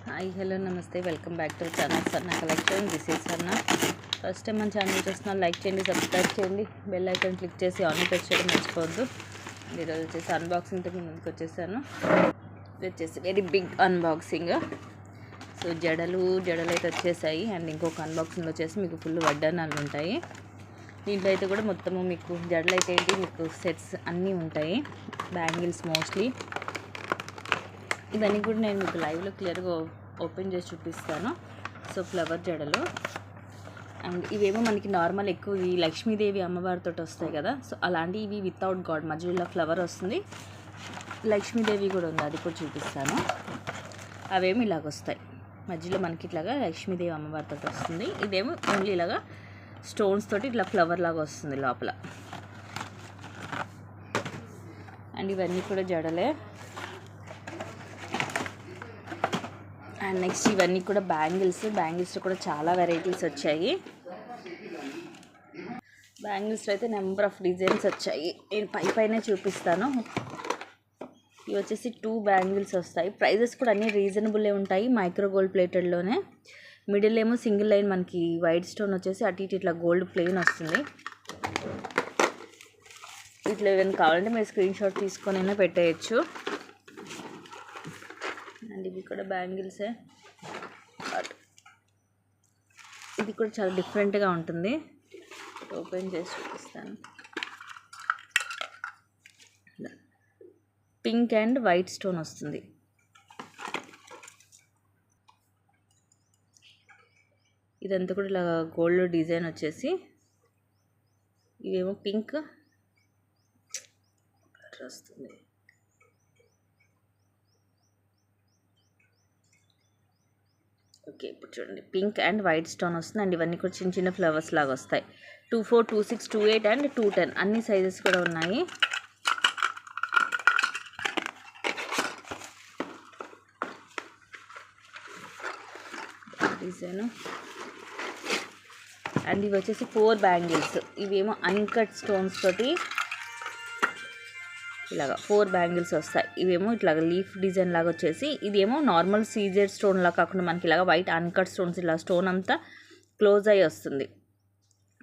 Hi hello నమస్తే welcome back to channel Sarna collection. This is Sarna. First time మన channel చూస్తున్నా like చేయండి, subscribe చేయండి, బెల్ ఐకాన్ క్లిక్ చేసి ఆన్ ప్రెస్ చేయడం మర్చిపోవద్దు. ఈరోజు వచ్చేసి అన్బాక్సింగ్తో ముందుకు వచ్చేసాను. ఇది వచ్చేసి వెరీ బిగ్ అన్బాక్సింగ్. సో జడలు అయితే వచ్చేసాయి. అండ్ ఇంకొక అన్బాక్సింగ్ వచ్చేసి మీకు ఫుల్ వడ్డానాలు ఉంటాయి. దీంట్లో అయితే కూడా మొత్తము మీకు జడలు అయితే ఏంటి మీకు సెట్స్ అన్నీ ఉంటాయి. బ్యాంగిల్స్ మోస్ట్లీ ఇవన్నీ కూడా నేను మీకు లైవ్లో క్లియర్గా ఓపెన్ చేసి చూపిస్తాను. సో ఫ్లవర్ జడలు అండ్ ఇవేమో మనకి నార్మల్ ఎక్కువ ఈ లక్ష్మీదేవి అమ్మవారితో వస్తాయి కదా. సో అలాంటివి ఇవి వితౌట్ గాడ్, మధ్యలో ఫ్లవర్ వస్తుంది, లక్ష్మీదేవి కూడా ఉంది, అది కూడా చూపిస్తాను. అవేమి ఇలాగ వస్తాయి, మధ్యలో మనకి ఇట్లాగా లక్ష్మీదేవి అమ్మవారితో వస్తుంది. ఇదేమో ఓన్లీ ఇలాగా స్టోన్స్ తోటి ఇట్లా ఫ్లవర్ లాగా వస్తుంది లోపల. అండ్ ఇవన్నీ కూడా జడలే. అండ్ నెక్స్ట్ ఇవన్నీ కూడా బ్యాంగిల్స్లో కూడా చాలా వెరైటీస్ వచ్చాయి. బ్యాంగిల్స్లో అయితే నెంబర్ ఆఫ్ డిజైన్స్ వచ్చాయి. నేను పైనే చూపిస్తాను. ఇవి వచ్చేసి 2 బ్యాంగిల్స్ వస్తాయి. ప్రైజెస్ కూడా అన్నీ రీజనబుల్లే ఉంటాయి. మైక్రో గోల్డ్ ప్లేటెడ్లోనే. మిడిల్ ఏమో సింగిల్ లైన్ మనకి వైట్ స్టోన్ వచ్చేసి అటు ఇటు ఇట్లా గోల్డ్ ప్లెయిన్ వస్తుంది. ఇట్లా ఏమైనా కావాలంటే మీరు స్క్రీన్ షాట్ తీసుకొని పెట్టేయచ్చు. అండ్ ఇవి కూడా బ్యాంగిల్సే. ఇది కూడా చాలా డిఫరెంట్గా ఉంటుంది. ఓపెన్ చేసి చూపిస్తాను. పింక్ అండ్ వైట్ స్టోన్ వస్తుంది. ఇదంతా కూడా ఇలా గోల్డ్ డిజైన్ వచ్చేసి, ఇవేమో పింక్ వస్తుంది. ఓకే, ఇప్పుడు చూడండి పింక్ అండ్ వైట్ స్టోన్ వస్తుంది. అండ్ ఇవన్నీ కూడా చిన్న చిన్న ఫ్లవర్స్ లాగా వస్తాయి. 24, 26, 28 అండ్ 210 అన్ని సైజెస్ కూడా ఉన్నాయి. డిజైన్. అండ్ ఇవి వచ్చేసి 4 బ్యాంగిల్స్. ఇవేమో అన్కట్ స్టోన్స్ తోటి ఇలాగా 4 బ్యాంగిల్స్ వస్తాయి. ఇవేమో ఇట్లాగా లీఫ్ డిజైన్ లాగా వచ్చేసి, ఇదేమో నార్మల్ సీజెడ్ స్టోన్ లాగా కాకుండా మనకి ఇలాగా వైట్ అన్కట్ స్టోన్స్, ఇలా స్టోన్ అంతా క్లోజ్ అయ్యి వస్తుంది.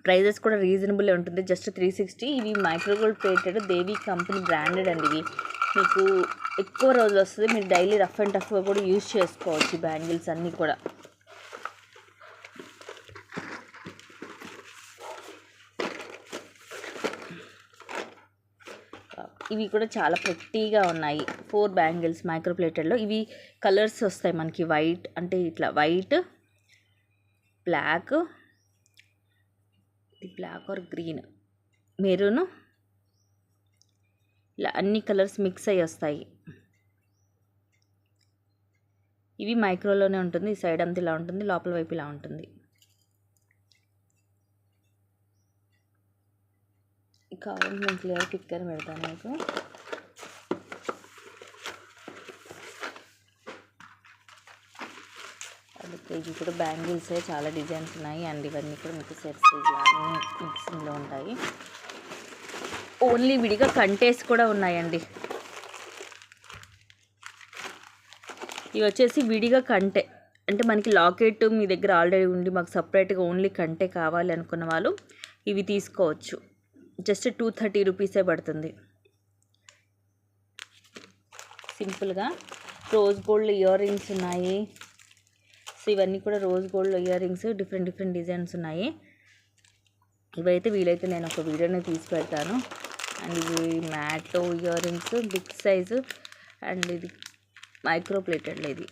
ప్రైజెస్ కూడా రీజనబుల్ ఉంటుంది, జస్ట్ 360. ఇవి మైక్రోగోల్డ్ ప్లేటెడ్, దేవి కంపెనీ బ్రాండెడ్ అండి. ఇవి మీకు ఎక్కువ రోజులు వస్తుంది. మీరు డైలీ రఫ్ అండ్ టఫ్గా కూడా యూజ్ చేసుకోవచ్చు ఈ బ్యాంగిల్స్ అన్నీ కూడా. ఇవి కూడా చాలా ప్రెట్టీగా ఉన్నాయి. 4 బ్యాంగిల్స్ మైక్రో ప్లేటెడ్లో. ఇవి కలర్స్ వస్తాయి మనకి. వైట్ అంటే ఇట్లా white, black or green, maroon, ఇలా అన్ని కలర్స్ మిక్స్ అయ్యి వస్తాయి. ఇవి మైక్రోలోనే ఉంటుంది. ఈ సైడ్ అంతా ఇలా ఉంటుంది, లోపల వైపు ఇలా ఉంటుంది. కావాలంటే నేను క్లియర్ పిక్కర్ పెడతాను మీకు. ఇవి కూడా బ్యాంగిల్సే, చాలా డిజైన్స్ ఉన్నాయి. అండ్ ఇవన్నీ కూడా మీకు సెట్స్ మిక్సింగ్లో ఉంటాయి. ఓన్లీ విడిగా కంటేస్ కూడా ఉన్నాయండి. ఇవి వచ్చేసి విడిగా కంటే, అంటే మనకి లాకెట్ మీ దగ్గర ఆల్రెడీ ఉండి మాకు సపరేట్గా ఓన్లీ కంటే కావాలి అనుకున్న వాళ్ళు ఇవి తీసుకోవచ్చు. జస్ట్ 230 రూపీసే పడుతుంది. సింపుల్గా రోజ్ గోల్డ్ ఇయర్ రింగ్స్ ఉన్నాయి. సో ఇవన్నీ కూడా rose gold ear rings, different designs ఉన్నాయి. ఇవైతే వీలైతే నేను ఒక వీడియోని తీసి పెడతాను. అండ్ ఇవి matte earrings, big size. And ఇది మైక్రో ప్లేటెడ్లో, ఇది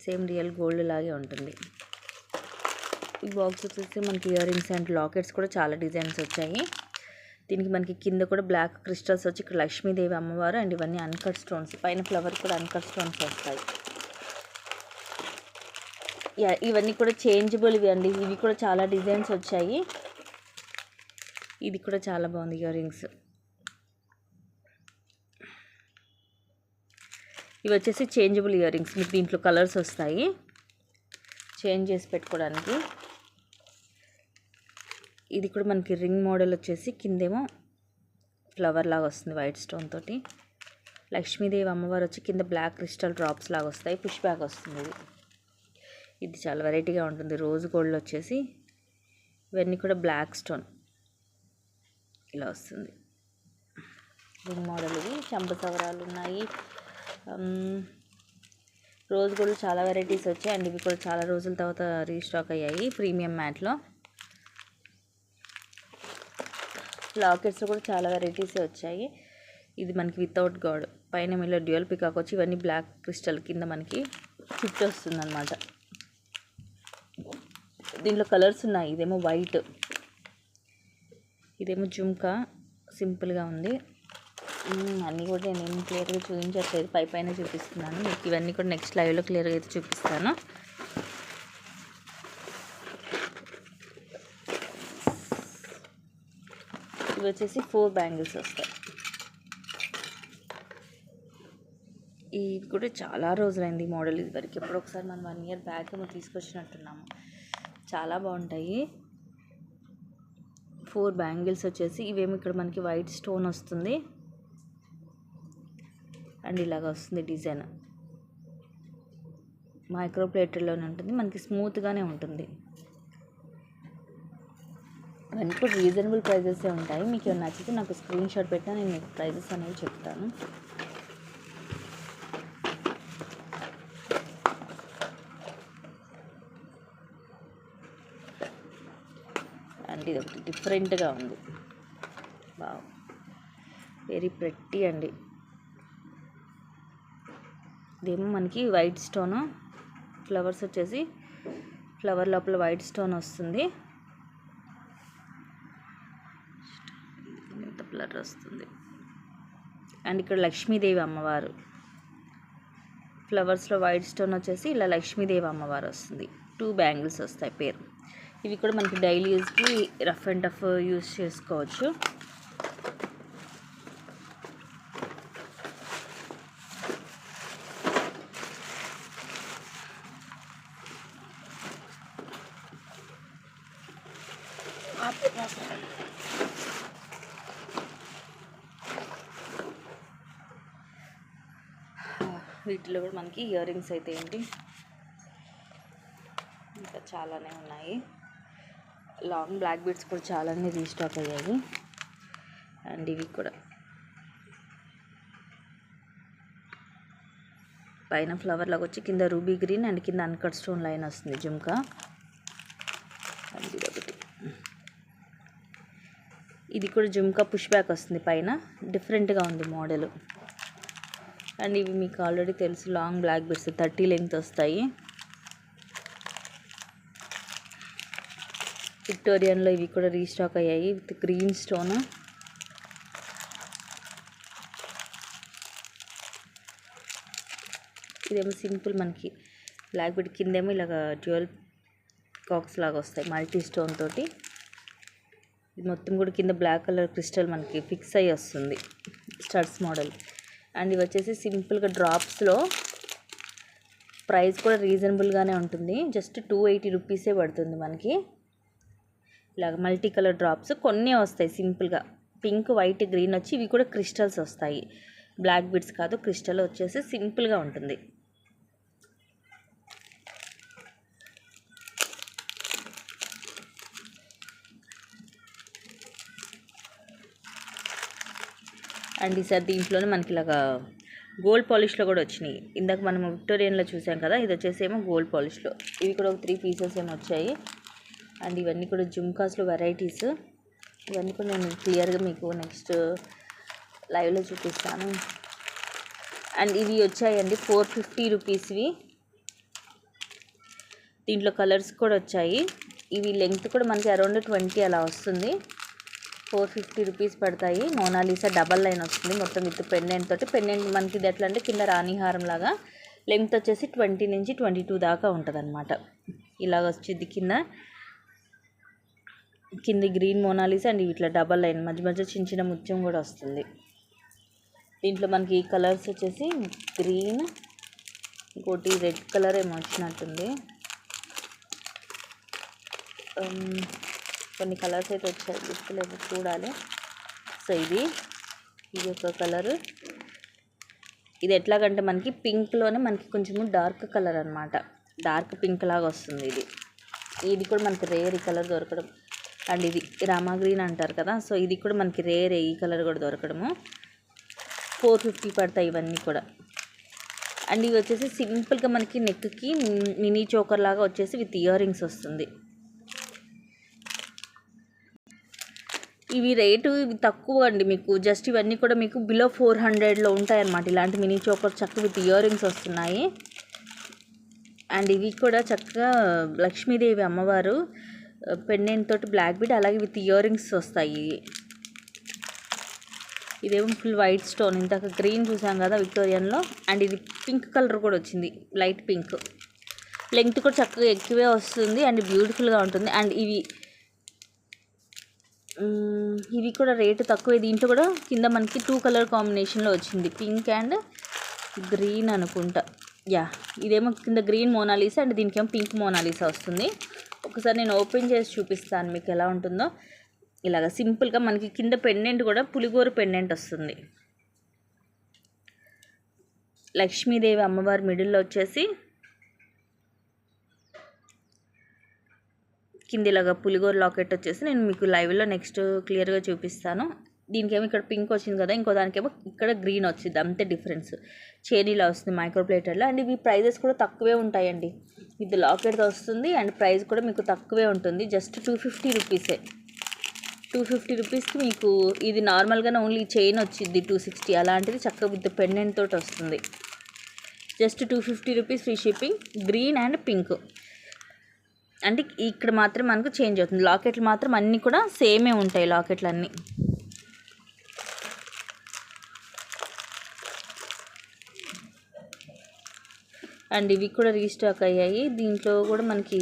సేమ్ రియల్ గోల్డ్ లాగే ఉంటుంది. ఈ బాక్స్ వచ్చేసి మనకి ఇయర్ రింగ్స్ అండ్ లాకెట్స్ కూడా చాలా డిజైన్స్ వచ్చాయి. దీనికి మనకి కింద కూడా బ్లాక్ క్రిస్టల్స్ వచ్చి ఇక్కడ లక్ష్మీదేవి అమ్మవారు. అండ్ ఇవన్నీ అన్కట్ స్టోన్స్, పైన ఫ్లవర్ కూడా అన్కట్ స్టోన్స్ వస్తాయి. ఇవన్నీ కూడా చేంజబుల్ ఇవి అండి. ఇవి కూడా చాలా డిజైన్స్ వచ్చాయి. ఇది కూడా చాలా బాగుంది ఇయర్ రింగ్స్. ఇవి వచ్చేసి చేంజబుల్ ఇయర్ రింగ్స్. మీకు దీంట్లో కలర్స్ వస్తాయి చేంజ్ చేసి పెట్టుకోవడానికి. ఇది కూడా మనకి రింగ్ మోడల్ వచ్చేసి కిందేమో ఫ్లవర్ లాగా వస్తుంది వైట్ స్టోన్ తోటి. లక్ష్మీదేవి అమ్మవారు వచ్చి కింద బ్లాక్ క్రిస్టల్ డ్రాప్స్ లాగా వస్తాయి. పుష్ బ్యాక్ వస్తుంది. ఇది చాలా వెరైటీగా ఉంటుంది. రోజ్ గోల్డ్ వచ్చేసి ఇవన్నీ కూడా బ్లాక్ స్టోన్ ఇలా వస్తుంది. రింగ్ మోడల్ ఇది. చెంప సవరాలు ఉన్నాయి. రోజ్ గోల్డ్ చాలా వెరైటీస్ వచ్చాయి అండ్ ఇవి కూడా చాలా రోజుల తర్వాత రీస్టాక్ అయ్యాయి ప్రీమియం మ్యాట్లో. లాకెట్స్లో కూడా చాలా వెరైటీస్ వచ్చాయి. ఇది మనకి వితౌట్ గాడ్, పైన మీలో డ్యూయల్ పికాక్ వచ్చి ఇవన్నీ బ్లాక్ క్రిస్టల్ కింద మనకి చుట్టూ వస్తుంది అనమాట. దీంట్లో కలర్స్ ఉన్నాయి. ఇదేమో వైట్, ఇదేమో జుమ్కా సింపుల్గా ఉంది. అన్నీ కూడా నేను క్లియర్గా చూపించట్లేదు, పైన చూపిస్తున్నాను మీకు. ఇవన్నీ కూడా నెక్స్ట్ లైవ్లో క్లియర్గా అయితే చూపిస్తాను. ఇవి వచ్చేసి 4 బ్యాంగిల్స్ వస్తాయి. ఇవి కూడా చాలా రోజులైంది ఈ మోడల్. ఇదివరకు ఎప్పుడో ఒకసారి మనం 1 year బ్యాక్ మేము తీసుకొచ్చినట్టున్నాము. చాలా బాగుంటాయి. 4 బ్యాంగిల్స్ వచ్చేసి ఇవేమో ఇక్కడ మనకి వైట్ స్టోన్ వస్తుంది అండ్ ఇలాగ వస్తుంది డిజైన్. మైక్రో ప్లేటెడ్లోనే ఉంటుంది, మనకి స్మూత్గానే ఉంటుంది. అవన్నీ కూడా రీజనబుల్ ప్రైజెసే ఉంటాయి. మీకు ఏమైనా నచ్చితే నాకు స్క్రీన్ షాట్ పెట్టినా నేను మీకు ప్రైజెస్ అనేవి చెప్తాను. అండ్ ఇది ఒకటి డిఫరెంట్గా ఉంది. వావ్, వెరీ ప్రెట్టి అండి. ఇదేమో మనకి వైట్ స్టోన్, ఫ్లవర్స్ వచ్చేసి ఫ్లవర్ లోపల వైట్ స్టోన్ వస్తుంది. ఎంత బ్లర్ వస్తుంది. అండ్ ఇక్కడ లక్ష్మీదేవి అమ్మవారు, ఫ్లవర్స్లో వైట్ స్టోన్ వచ్చేసి ఇలా లక్ష్మీదేవి అమ్మవారు వస్తుంది. 2 బ్యాంగిల్స్ వస్తాయి పేరు. ఇవి కూడా మనకి డైలీ యూజ్కి రఫ్ అండ్ టఫ్ యూజ్ చేసుకోవచ్చు. వీటిలో కూడా మనకి ఇయర్ రింగ్స్ అయితే ఏంటి ఇంకా చాలానే ఉన్నాయి. లాంగ్ బ్లాక్ బీడ్స్ కూడా చాలానే రీస్టాక్ అయ్యాయి. అండ్ ఇవి కూడా పైన ఫ్లవర్ లాగా వచ్చి కింద రూబీ గ్రీన్ అండ్ కింద అన్కట్ స్టోన్ లైన్ వస్తుంది జుమ్కా. అండ్ ఇది ఒకటి, ఇది కూడా జుమ్కా పుష్ బ్యాక్ వస్తుంది, పైన డిఫరెంట్గా ఉంది మోడల్. అండ్ ఇవి మీకు ఆల్రెడీ తెలుసు, లాంగ్ బ్లాక్ బీడ్స్ 30 లెంగ్త్ వస్తాయి. విక్టోరియన్లో ఇవి కూడా రీస్టాక్ అయ్యాయి విత్ గ్రీన్ స్టోన్. ఇదేమో సింపుల్ మనకి బ్లాక్ బీడ్, కిందేమో ఇలాగ డ్యూయల్ కాక్స్ లాగా వస్తాయి మల్టీ స్టోన్ తోటి. ఇది మొత్తం కూడా కింద బ్లాక్ కలర్ క్రిస్టల్ మనకి ఫిక్స్ అయ్యి వస్తుంది, స్టడ్స్ మోడల్. అండ్ ఇవి వచ్చేసి సింపుల్గా డ్రాప్స్లో, ప్రైస్ కూడా రీజనబుల్గానే ఉంటుంది. జస్ట్ 280 రూపీసే పడుతుంది మనకి. ఇలాగ మల్టీ కలర్ డ్రాప్స్ కొన్ని వస్తాయి సింపుల్గా, పింక్ వైట్ గ్రీన్ వచ్చి ఇవి కూడా క్రిస్టల్స్ వస్తాయి. బ్లాక్ బీడ్స్ కాదు, క్రిస్టల్ వచ్చేసి సింపుల్గా ఉంటుంది. అండ్ ఈసారి దీంట్లోనే మనకి ఇలాగా గోల్డ్ పాలిష్లో కూడా వచ్చినాయి. ఇందాక మనం విక్టోరియన్లో చూసాం కదా, ఇది వచ్చేసి ఏమో గోల్డ్ పాలిష్లో. ఇవి కూడా ఒక 3 పీసెస్ ఏమో వచ్చాయి. అండ్ ఇవన్నీ కూడా జుమ్కాస్లో వెరైటీస్. ఇవన్నీ కూడా నేను క్లియర్గా మీకు నెక్స్ట్ లైవ్లో చూపిస్తాను. అండ్ ఇవి వచ్చాయండి 450 రూపీస్వి. దీంట్లో కలర్స్ కూడా వచ్చాయి. ఇవి లెంగ్త్ కూడా మనకి అరౌండ్ 20 అలా వస్తుంది. 450 రూపీస్ పడతాయి. మోనాలిసా డబల్ లైన్ వస్తుంది మొత్తం విత్ పెండెంట్ తోటి. పెండెంట్ మనకి ఇది ఎట్లా అంటే కింద రాణిహారం లాగా, లెంగ్త్ వచ్చేసి 20 నుంచి 22 దాకా ఉంటుంది అనమాట. ఇలాగ వచ్చింది కింద గ్రీన్ మోనాలిసా అండ్ ఇట్లా డబల్ లైన్ మధ్య మధ్య చిన్న చిన్న ముత్యం కూడా వస్తుంది. దీంట్లో మనకి ఈ కలర్స్ వచ్చేసి గ్రీన్, ఇంకోటి రెడ్ కలర్ ఏమో వచ్చినట్టుంది. కొన్ని కలర్స్ అయితే వచ్చాయి, గుర్తులేదు, చూడాలి. సో ఇది ఒక కలరు, ఇది ఎట్లాగంటే మనకి పింక్లోనే మనకి కొంచెము డార్క్ కలర్ అనమాట, డార్క్ పింక్ లాగా వస్తుంది ఇది. ఇది కూడా మనకి రేర్ ఈ కలర్ దొరకడం. అండ్ ఇది రామా గ్రీన్ అంటారు కదా, సో ఇది కూడా మనకి రేర్ ఈ కలర్ కూడా దొరకడము. 450 పడతాయి ఇవన్నీ కూడా. అండ్ ఇవి వచ్చేసి సింపుల్గా మనకి నెక్కి మినీ చోకర్ లాగా వచ్చేసి విత్ ఇయర్ రింగ్స్ వస్తుంది. ఇవి రేటు ఇవి తక్కువ అండి, మీకు జస్ట్ ఇవన్నీ కూడా మీకు బిలో 400లో ఉంటాయన్నమాట. ఇలాంటి మినీ చోకర్ చక్కగా విత్ ఇయర్ రింగ్స్ వస్తున్నాయి. అండ్ ఇవి కూడా చక్కగా లక్ష్మీదేవి అమ్మవారు పెండెంట్ తోటి బ్లాక్ బీడ్ అలాగే విత్ ఇయర్ రింగ్స్ వస్తాయి. ఇదేమో ఫుల్ వైట్ స్టోన్, ఇంతక గ్రీన్ చూసాం కదా విక్టోరియన్లో. అండ్ ఇది పింక్ కలర్ కూడా వచ్చింది, లైట్ పింక్. లెంగ్త్ కూడా చక్కగా ఎక్కువే వస్తుంది అండ్ బ్యూటిఫుల్గా ఉంటుంది. అండ్ ఇవి కూడా రేటు తక్కువే. దీంట్లో కూడా కింద మనకి 2 కలర్ కాంబినేషన్లో వచ్చింది, పింక్ అండ్ గ్రీన్ అనుకుంటా. యా, ఇదేమో కింద గ్రీన్ మోనాలిసా అండ్ దీనికేమో పింక్ మోనాలిసా వస్తుంది. ఒకసారి నేను ఓపెన్ చేసి చూపిస్తాను మీకు ఎలా ఉంటుందో. ఇలాగ సింపుల్గా మనకి కింద పెండెంట్ కూడా పులిగోరు పెండెంట్ వస్తుంది. లక్ష్మీదేవి అమ్మవారి మిడిల్లో వచ్చేసి కింద ఇలాగా పులిగోరు లాకెట్ వచ్చేసి నేను మీకు లైవ్లో నెక్స్ట్ క్లియర్గా చూపిస్తాను. దీనికేమో ఇక్కడ పింక్ వచ్చింది కదా, ఇంకో దానికేమో ఇక్కడ గ్రీన్ వచ్చింది, అంతే డిఫరెన్స్. చైనీలా వస్తుంది మైక్రో ప్లేటర్లో. అండ్ ఇవి ప్రైజెస్ కూడా తక్కువే ఉంటాయండి. ఇది లాకెట్తో వస్తుంది అండ్ ప్రైస్ కూడా మీకు తక్కువే ఉంటుంది, జస్ట్ 250 రూపీసే. 250 రూపీస్కి మీకు ఇది నార్మల్గానే ఓన్లీ చైన్ వచ్చింది 260, అలాంటిది చక్కగా విత్ పెండెంట్ తోటి వస్తుంది. Just 250 rupees free shipping. Green and pink అంటే ఇక్కడ మాత్రం మనకు చేంజ్ అవుతుంది. లాకెట్లు మాత్రం అన్నీ కూడా సేమే ఉంటాయి, లాకెట్లు అన్నీ. అండ్ ఇవి కూడా రీస్టాక్ అయ్యాయి. దీంట్లో కూడా మనకి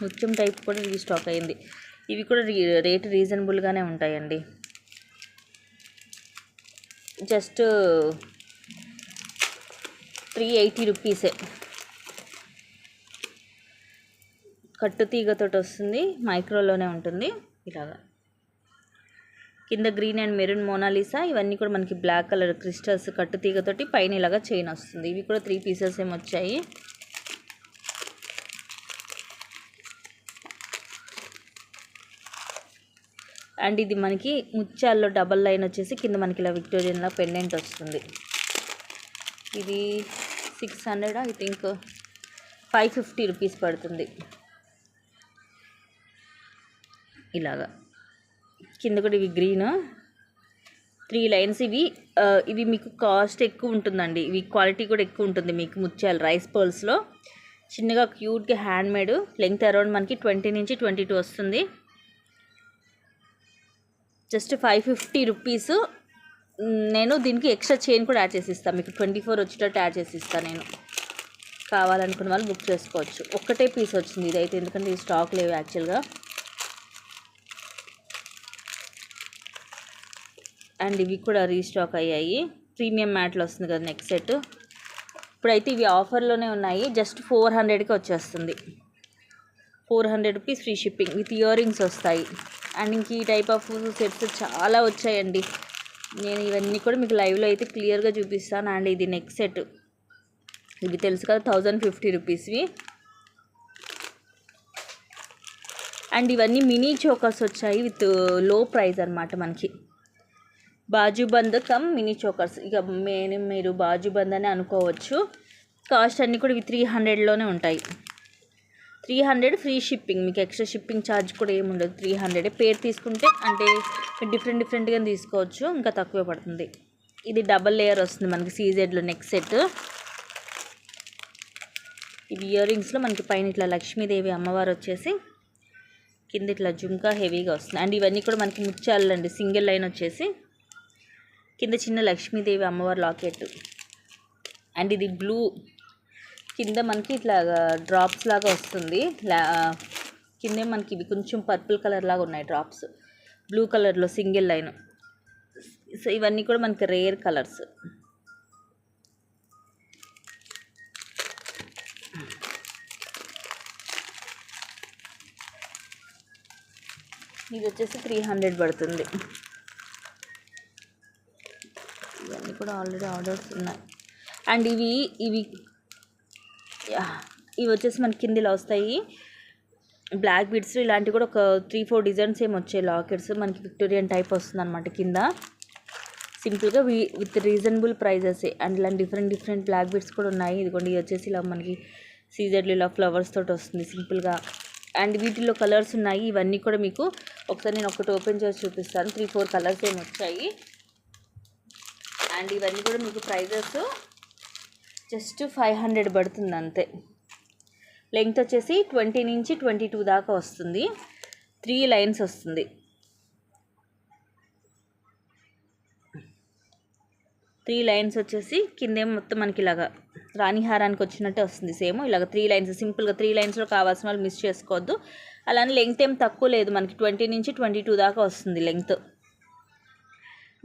ముత్యం టైప్ కూడా రీస్టాక్ అయ్యింది. ఇవి కూడా రేట్ రీజనబుల్గానే ఉంటాయండి, జస్ట్ 380 రూపీసే. కట్టు తీగతోటి వస్తుంది, మైక్రోలోనే ఉంటుంది. ఇలాగా కింద గ్రీన్ అండ్ మెరూన్ మోనాలిసా, ఇవన్నీ కూడా మనకి బ్లాక్ కలర్ క్రిస్టల్స్ కట్టు తీగతోటి పైన ఇలాగా చైన్ వస్తుంది. ఇవి కూడా 3 పీసెస్ ఏమి వచ్చాయి. అండ్ ఇది మనకి ముత్యాల్లో డబల్ లైన్ వచ్చేసి కింద మనకి ఇలా విక్టోరియన్లో పెండెంట్ వస్తుంది. ఇది 600 ఐ థింక్ 550 రూపీస్ పడుతుంది. ఇలాగా కింద కూడా ఇవి గ్రీన్ 3 లైన్స్. ఇవి మీకు కాస్ట్ ఎక్కువ ఉంటుందండి, ఇవి క్వాలిటీ కూడా ఎక్కువ ఉంటుంది. మీకు ముత్యాలు రైస్ పర్ల్స్లో చిన్నగా క్యూట్గా హ్యాండ్మేడ్. లెంగ్త్ అరౌండ్ మనకి 20 నుంచి 22 వస్తుంది. Just 550 rupees. నేను దీనికి ఎక్స్ట్రా చైన్ కూడా యాడ్ చేసి ఇస్తాను, మీకు 24 వచ్చేటట్టు యాడ్ చేసి ఇస్తాను. నేను కావాలనుకున్న వాళ్ళు బుక్ చేసుకోవచ్చు. ఒక్కటే పీస్ వచ్చింది ఇదైతే, ఎందుకంటే ఇది స్టాక్ లేవు యాక్చువల్గా. అండ్ ఇవి కూడా రీస్టాక్ అయ్యాయి. ప్రీమియం మ్యాట్లో వస్తుంది కదా నెక్స్ట్ సెట్. ఇప్పుడైతే ఇవి ఆఫర్లోనే ఉన్నాయి, జస్ట్ 400కి వచ్చేస్తుంది. 400 rupees free shipping with ear rings వస్తాయి. అండ్ ఇంక ఈ టైప్ ఆఫ్ సెట్స్ చాలా వచ్చాయండి. నేను ఇవన్నీ కూడా మీకు లైవ్లో అయితే క్లియర్గా చూపిస్తాను. అండ్ ఇది నెక్స్ట్ సెట్, ఇవి తెలుసు కదా 1050 రూపీస్వి. అండ్ ఇవన్నీ మినీ చోకర్స్ వచ్చాయి విత్ లో ప్రైస్ అనమాట మనకి. బాజుబంద్ కమ్ మినీ చోకర్స్, ఇక మీరు బాజుబంద్ అని అనుకోవచ్చు. కాస్ట్ అన్నీ కూడా ఇవి 300లోనే ఉంటాయి. 300 ఫ్రీ షిప్పింగ్, మీకు ఎక్స్ట్రా షిప్పింగ్ ఛార్జ్ కూడా ఏమి ఉండదు. 300 పేరు తీసుకుంటే అంటే డిఫరెంట్గా తీసుకోవచ్చు, ఇంకా తక్కువే పడుతుంది. ఇది డబల్ లేయర్ వస్తుంది మనకి సీజెడ్లో నెక్స్ట్ సెట్. ఇవి ఇయర్ రింగ్స్లో మనకి పైన ఇట్లా లక్ష్మీదేవి అమ్మవారు వచ్చేసి కింద ఇట్లా జుంకా హెవీగా వస్తుంది. అండ్ ఇవన్నీ కూడా మనకి ముత్యాలు అండి, సింగిల్ లైన్ వచ్చేసి కింద చిన్న లక్ష్మీదేవి అమ్మవారి లాకెట్. అండ్ ఇది బ్లూ, కింద మనకి ఇట్లా డ్రాప్స్ లాగా వస్తుంది. కింద మనకి ఇవి కొంచెం పర్పుల్ కలర్ లాగా ఉన్నాయి డ్రాప్స్, బ్లూ కలర్లో సింగిల్ లైన్. సో ఇవన్నీ కూడా మనకి రేర్ కలర్స్. ఇది వచ్చేసి 300 పడుతుంది. ఇవన్నీ కూడా ఆల్రెడీ ఆర్డర్స్ ఉన్నాయి. అండ్ ఇవి ఇవి ఇవి వచ్చేసి మనకి కింద ఇలా వస్తాయి బ్లాక్ బీడ్స్. ఇలాంటివి కూడా ఒక 3-4 డిజైన్స్ ఏమి వచ్చాయి లాకెట్స్. మనకి విక్టోరియన్ టైప్ వస్తుంది అనమాట కింద. సింపుల్గా విత్ రీజనబుల్ ప్రైజెస్. అండ్ ఇలాంటి డిఫరెంట్ బ్లాక్ బీడ్స్ కూడా ఉన్నాయి. ఇదిగోండి, ఇది వచ్చేసి ఇలా మనకి సీజర్లు ఇలా ఫ్లవర్స్ తోటి వస్తుంది సింపుల్గా. అండ్ వీటిల్లో కలర్స్ ఉన్నాయి. ఇవన్నీ కూడా మీకు ఒకసారి నేను ఒకటి ఓపెన్ చేసి చూపిస్తాను. 3-4 కలర్స్ ఏమి వచ్చాయి. అండ్ ఇవన్నీ కూడా మీకు ప్రైజెస్ జస్ట్ 500 పడుతుంది అంతే. లెంగ్త్ వచ్చేసి 20 నుంచి 22 దాకా వస్తుంది. 3 లైన్స్ వస్తుంది. 3 లైన్స్ వచ్చేసి కిందేమో మొత్తం మనకి ఇలాగా రాణి హారానికి వచ్చినట్టే వస్తుంది. సేమ్ ఇలాగ 3 లైన్స్ సింపుల్గా 3 లైన్స్లో కావాల్సిన వాళ్ళు మిస్ చేసుకోవద్దు. అలానే లెంగ్త్ ఏం తక్కువ లేదు, మనకి 20 నుంచి 22 దాకా వస్తుంది లెంగ్త్.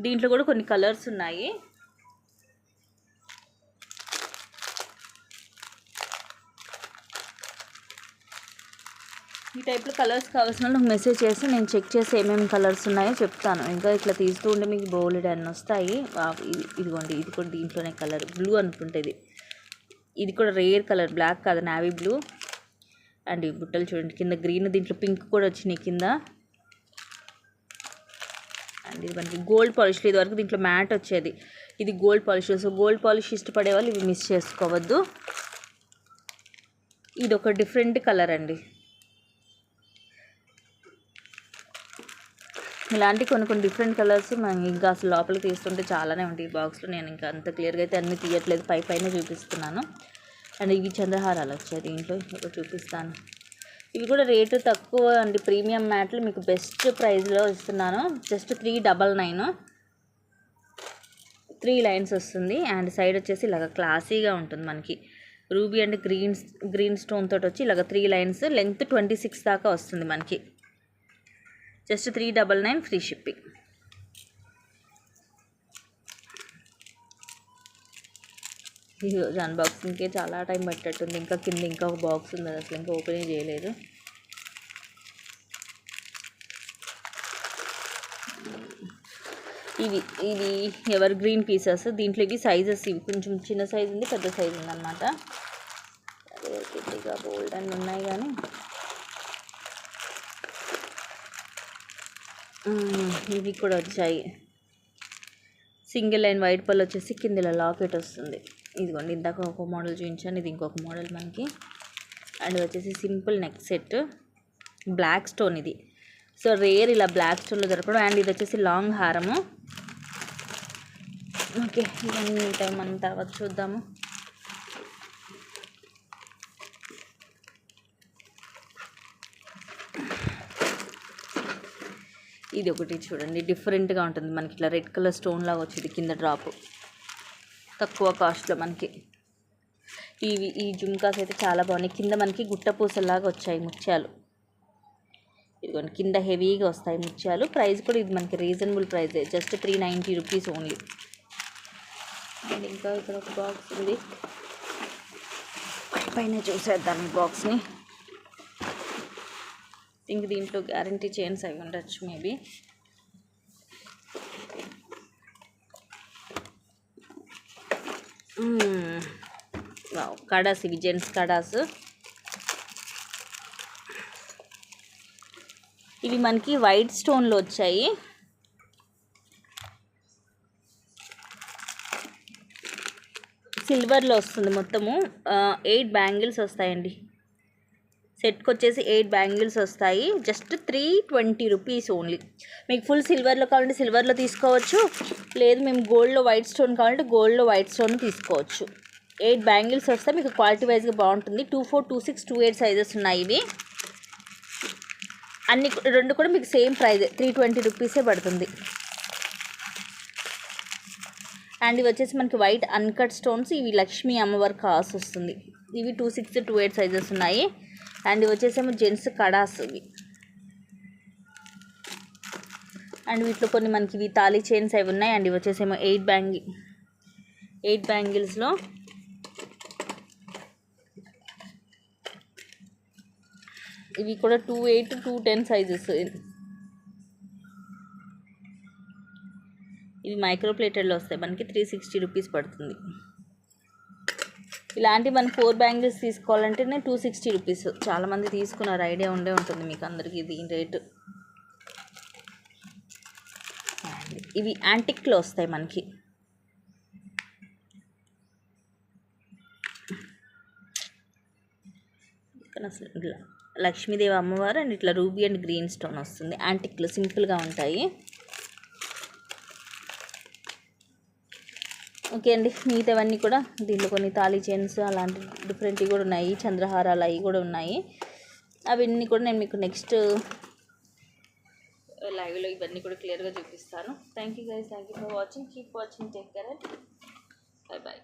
దీంట్లో కూడా కొన్ని కలర్స్ ఉన్నాయి. ఈ టైప్లో కలర్స్ కావాల్సిన వాళ్ళు నాకు మెసేజ్ చేసి నేను చెక్ చేసి ఏమేమి కలర్స్ ఉన్నాయో చెప్తాను. ఇంకా ఇట్లా తీస్తూ ఉంటే మీకు బోల్డ్ అన్నీ వస్తాయి. ఇదిగోండి, ఇది కూడా దీంట్లోనే కలర్ బ్లూ అనుకుంటే ఇది కూడా రేర్ కలర్, బ్లాక్ కాదు, నావీ బ్లూ. అండ్ ఈ బుట్టలు చూడండి, కింద గ్రీన్, దీంట్లో పింక్ కూడా వచ్చినాయి కింద. అండ్ ఇది మనకి గోల్డ్ పాలిష్. ఇది వరకు దీంట్లో మ్యాట్ వచ్చేది, ఇది gold polish. So gold polish ఇష్టపడే వాళ్ళు ఇవి మిస్ చేసుకోవద్దు. ఇది ఒక డిఫరెంట్ కలర్ అండి. ఇలాంటి కొన్ని డిఫరెంట్ కలర్స్ మనం ఇంకా అసలు లోపలికి తీస్తుంటే చాలానే ఉంటాయి ఈ బాక్స్లో. నేను ఇంకా అంత క్లియర్గా అయితే అన్నీ తీయట్లేదు, పైన చూపిస్తున్నాను. అండ్ ఇవి చంద్రహారాలు వచ్చాయి దీంట్లో, ఇక్కడ చూపిస్తాను. ఇవి కూడా రేటు తక్కువ అండి, ప్రీమియం మ్యాట్లు మీకు బెస్ట్ ప్రైస్లో ఇస్తున్నాను. జస్ట్ 399. 3 లైన్స్ వస్తుంది. అండ్ సైడ్ వచ్చేసి ఇలాగ క్లాసీగా ఉంటుంది మనకి. రూబీ అండ్ గ్రీన్ స్టోన్ తోటి వచ్చి ఇలాగ 3 లైన్స్. లెంగ్త్ 26 దాకా వస్తుంది మనకి. Just 399 free shipping. ఈరోజు అన్బాక్సింగ్కే చాలా టైం పట్టేట్టుంది. ఇంకా కింద ఇంకా ఒక బాక్స్ ఉంది, అసలు ఇంకా ఓపెన్ చేయలేదు. ఇవి ఎవర్ గ్రీన్ పీసెస్. దీంట్లో ఇవి సైజెస్, ఇవి కొంచెం చిన్న సైజు ఉంది, పెద్ద సైజు ఉందన్నమాట. అదే గట్టిగా బోల్డ్ అని ఉన్నాయి కానీ ఇవి కూడా వచ్చాయి. సింగిల్ లైన్ వైట్ పళ్ళు వచ్చేసి కింద ఇలా లాకెట్ వస్తుంది. ఇదిగోండి, ఇందాక ఒక మోడల్ చూపించాను, ఇది ఇంకొక మోడల్ మనకి. అండ్ వచ్చేసి simple neck set, black stone. ఇది సో రేర్ ఇలా బ్లాక్ స్టోన్లో దొరకడం. అండ్ ఇది వచ్చేసి లాంగ్ హారము. ఓకే, ఇవన్నీ టైం మనం తర్వాత చూద్దాము. ఇది ఒకటి చూడండి, డిఫరెంట్గా ఉంటుంది మనకి. ఇట్లా రెడ్ కలర్ స్టోన్ లాగా వచ్చింది కింద డ్రాప్, తక్కువ కాస్ట్లో మనకి. ఈ జుమ్కాస్ అయితే చాలా బాగున్నాయి. కింద మనకి గుట్ట పూసలాగా వచ్చాయి ముత్యాలు. ఇదిగోండి, కింద హెవీగా వస్తాయి ముత్యాలు. ప్రైస్ కూడా ఇది మనకి reasonable price, just 390 rupees only. And ఇంకా ఇక్కడ ఒక బాక్స్ ఉంది, పైన చూసేద్దాం ఈ బాక్స్ని. ఇంక దీంట్లో గ్యారంటీ చైన్స్ అవి ఉండొచ్చు మేబీ. కడాస్, ఇవి జెంట్స్ కడాస్. ఇవి మనకి వైట్ స్టోన్లో వచ్చాయి. సిల్వర్లో వస్తుంది మొత్తము. 8 బ్యాంగిల్స్ వస్తాయండి. సెట్కి వచ్చేసి 8 బ్యాంగిల్స్ వస్తాయి. Just 320 rupees only. మీకు ఫుల్ సిల్వర్లో కావాలంటే సిల్వర్లో తీసుకోవచ్చు, లేదు మేము గోల్డ్లో వైట్ స్టోన్ కావాలంటే గోల్డ్లో వైట్ స్టోన్ తీసుకోవచ్చు. 8 బ్యాంగిల్స్ వస్తాయి, మీకు క్వాలిటీ వైజ్గా బాగుంటుంది. 24, 26, 28 సైజెస్ ఉన్నాయి ఇవి. అన్ని రెండు కూడా మీకు సేమ్ ప్రైజ్ 320 రూపీసే పడుతుంది. అండ్ ఇవి వచ్చేసి మనకి వైట్ అన్కట్ స్టోన్స్. ఇవి లక్ష్మీ అమ్మవారి కాస్ వస్తుంది. ఇవి 26, 28 సైజెస్ ఉన్నాయి. అండ్ ఇవి వచ్చేసేమో జెంట్స్ కడాస్ ఇవి. అండ్ వీటిలో కొన్ని మనకి ఇవి తాళీ చైన్స్ అవి ఉన్నాయి. అండ్ ఇవి వచ్చేసేమో 8 బ్యాంగిల్స్లో ఇవి కూడా 28, 210 సైజెస్. ఇవి మైక్రో ప్లేటెడ్లో వస్తాయి, మనకి 360 రూపీస్ పడుతుంది. ఇలాంటి మన 4 బ్యాంగిల్స్ తీసుకోవాలంటేనే 260 రూపీస్. చాలామంది తీసుకున్నారు, ఐడియా ఉండే ఉంటుంది మీకు అందరికీ దీని రేటు. ఇవి యాంటిక్లో వస్తాయి మనకి. అసలు ఇట్లా లక్ష్మీదేవి అమ్మవారు అండ్ ఇట్లా రూబీ అండ్ గ్రీన్ స్టోన్ వస్తుంది. యాంటిక్లు సింపుల్గా ఉంటాయి. ఓకే అండి, మిగతావన్నీ కూడా దీంట్లో కొన్ని తాళీ చైన్స్ అలాంటి డిఫరెంట్వి కూడా ఉన్నాయి, చంద్రహారాలు అవి కూడా ఉన్నాయి. అవన్నీ కూడా నేను మీకు నెక్స్ట్ లైవ్లో ఇవన్నీ కూడా క్లియర్గా చూపిస్తాను. Thank you guys, thank you for watching. Keep watching, take care, bye bye.